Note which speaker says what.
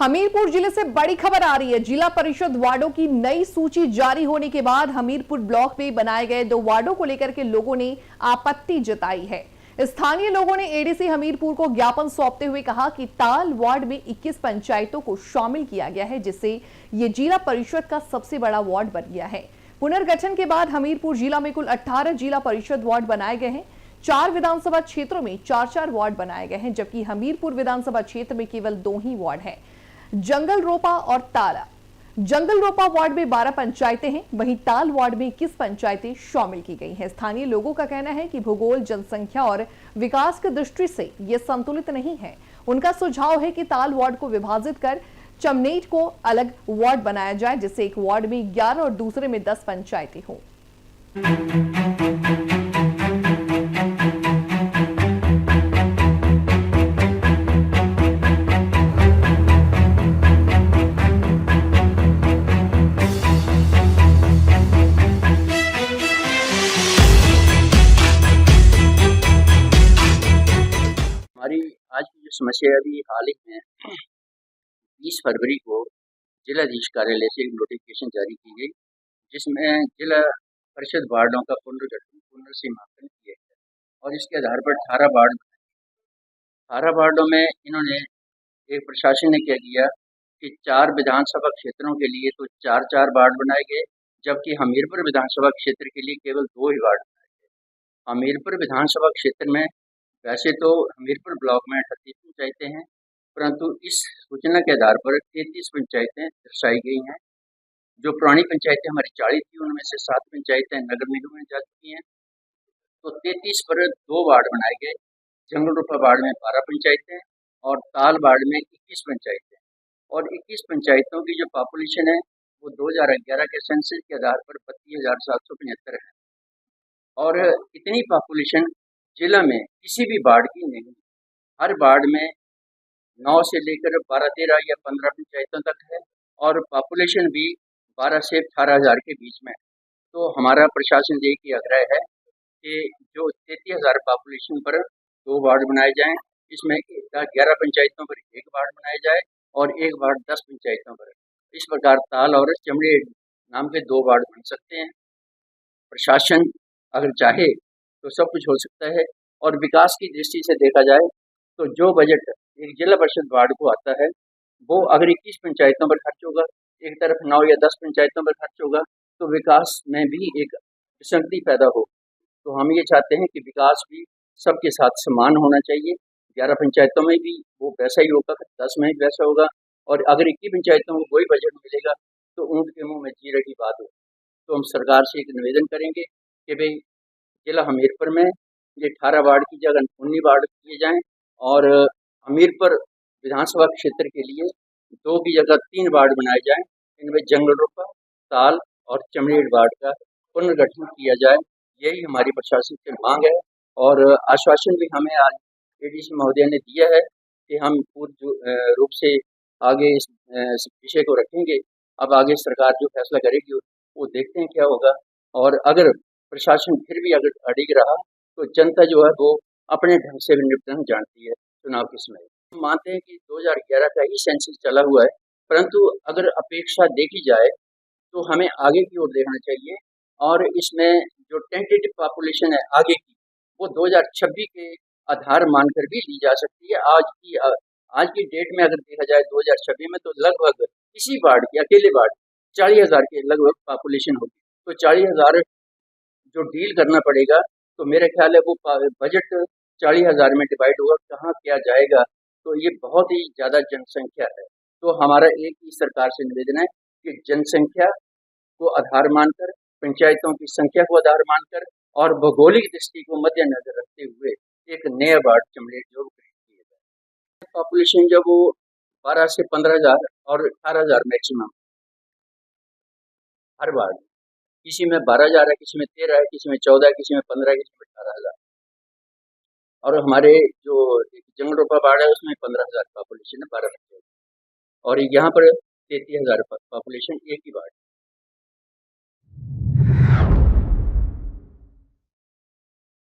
Speaker 1: हमीरपुर जिले से बड़ी खबर आ रही है। जिला परिषद वार्डों की नई सूची जारी होने के बाद हमीरपुर ब्लॉक में बनाए गए 2 वार्डों को लेकर के लोगों ने आपत्ति जताई है। स्थानीय लोगों ने एडीसी हमीरपुर को ज्ञापन सौंपते हुए कहा कि ताल वार्ड में 21 पंचायतों को शामिल किया गया है, जिससे ये जिला परिषद का सबसे बड़ा वार्ड बन गया है। पुनर्गठन के बाद हमीरपुर जिला में कुल 18 जिला परिषद वार्ड बनाए गए हैं। 4 विधानसभा क्षेत्रों में 4-4 वार्ड बनाए गए हैं, जबकि हमीरपुर विधानसभा क्षेत्र में केवल 2 ही वार्ड हैं। जंगल रोपा और ताला। जंगल रोपा वार्ड में 12 पंचायतें हैं, वहीं ताल वार्ड में 21 पंचायतें शामिल की गई हैं। स्थानीय लोगों का कहना है कि भूगोल, जनसंख्या और विकास की दृष्टि से ये संतुलित नहीं है। उनका सुझाव है कि ताल वार्ड को विभाजित कर चमनेट को अलग वार्ड बनाया जाए, जिससे एक वार्ड में 11 और दूसरे में 10 पंचायतें हों।
Speaker 2: हमारी आज की जो समस्या अभी हाल ही में 20 फरवरी को जिलाधीश कार्यालय से एक नोटिफिकेशन जारी की गई, जिसमें जिला परिषद वार्डों का पुनर्सीमांकन किया गया और इसके आधार पर 18 वार्डों में इन्होंने एक प्रशासन ने क्या किया कि 4 विधानसभा क्षेत्रों के लिए तो 4-4 वार्ड बनाए गए, जबकि हमीरपुर विधानसभा क्षेत्र के लिए केवल 2 ही वार्ड बनाए गए। हमीरपुर विधानसभा क्षेत्र में वैसे तो हमीरपुर ब्लॉक में 38 पंचायतें हैं, परंतु इस सूचना के आधार पर 33 पंचायतें दर्शाई गई हैं। जो पुरानी पंचायतें हमारी 40 थी, उनमें से 7 पंचायतें नगर निगम में जा चुकी हैं, तो 33 पर 2 वार्ड बनाए गए। जंगल रूपा वार्ड में 12 पंचायतें और ताल वार्ड में 21 पंचायतें, और 21 पंचायतों की जो पॉपुलेशन है वो 2011 के सेंसस के आधार पर 32,775 है, और इतनी पॉपुलेशन जिला में किसी भी वार्ड की नहीं। हर वार्ड में 9 से लेकर 12-13 या 15 पंचायतों तक है, और पॉपुलेशन भी 12 से 18,000 के बीच में है। तो हमारा प्रशासन से एक ही आग्रह है कि जो 33,000 पॉपुलेशन पर 2 वार्ड बनाए जाएं, इसमें 11 पंचायतों पर 1 वार्ड बनाया जाए और 1 वार्ड 10 पंचायतों पर। इस प्रकार ताल और चमड़ेड़ नाम के 2 वार्ड बन सकते हैं। प्रशासन अगर चाहे तो सब कुछ हो सकता है, और विकास की दृष्टि से देखा जाए तो जो बजट एक जिला परिषद वार्ड को आता है वो अगर 21 पंचायतों पर खर्च होगा, एक तरफ 9 या 10 पंचायतों पर खर्च होगा, तो विकास में भी एक विसंगति पैदा हो। तो हम ये चाहते हैं कि विकास भी सबके साथ समान होना चाहिए। 11 पंचायतों में भी वो वैसा ही होगा, 10 में भी वैसा होगा, और अगर 21 पंचायतों को वही बजट मिलेगा तो उनके मुँह में जीरे की बात होगी। तो हम सरकार से एक निवेदन करेंगे कि भाई जिला हमीरपुर में ये 18 वार्ड की जगह 19 वार्ड किए जाएं, और हमीरपुर विधानसभा क्षेत्र के लिए 2 की जगह 3 वार्ड बनाए जाएं। इनमें जंगल रूपा, ताल और चमड़ेड़ वार्ड का पुनर्गठन किया जाए। यही हमारी प्रशासन से मांग है, और आश्वासन भी हमें आज एडीसी महोदय ने दिया है कि हम पूर्ण रूप से आगे इस विषय को रखेंगे। अब आगे सरकार जो फैसला करेगी वो देखते हैं क्या होगा, और अगर प्रशासन फिर भी अगर अड़िग रहा तो जनता जो है वो अपने ढंग से निपटना जानती है चुनाव के समय। हम मानते हैं कि 2011 का ही सेंसस चला हुआ है, परंतु अगर अपेक्षा देखी जाए तो हमें आगे की ओर देखना चाहिए, और इसमें जो टेंटेटिव पॉपुलेशन है आगे की वो 2026 के आधार मानकर भी ली जा सकती है। आज की डेट में अगर देखा जाए 2026 में तो लगभग किसी वार्ड की अकेले वार्ड 40,000 के लगभग पॉपुलेशन होगी। तो 40,000 जो डील करना पड़ेगा, तो मेरे ख्याल है वो बजट 40,000 में डिवाइड होगा, कहाँ क्या जाएगा। तो ये बहुत ही ज़्यादा जनसंख्या है। तो हमारा एक ही सरकार से निवेदन है कि जनसंख्या को आधार मानकर, पंचायतों की संख्या को आधार मानकर और भौगोलिक दृष्टि को मद्देनजर रखते हुए एक नया वार्ड चमड़ेड़ जो किया जाए। पॉपुलेशन जब वो 12 से 15,000 और 18,000 मैक्सिमम हर वार्ड, किसी में 12,000 है, किसी में 13 है, किसी में 14 है, किसी में 15 है, किसी में 18,000। और हमारे जो जंगल रोपा वार्ड है उसमें 15,000 पॉपुलेशन है, 12 बच्चे, और यहाँ पर 33,000 पॉपुलेशन एक ही वार्ड।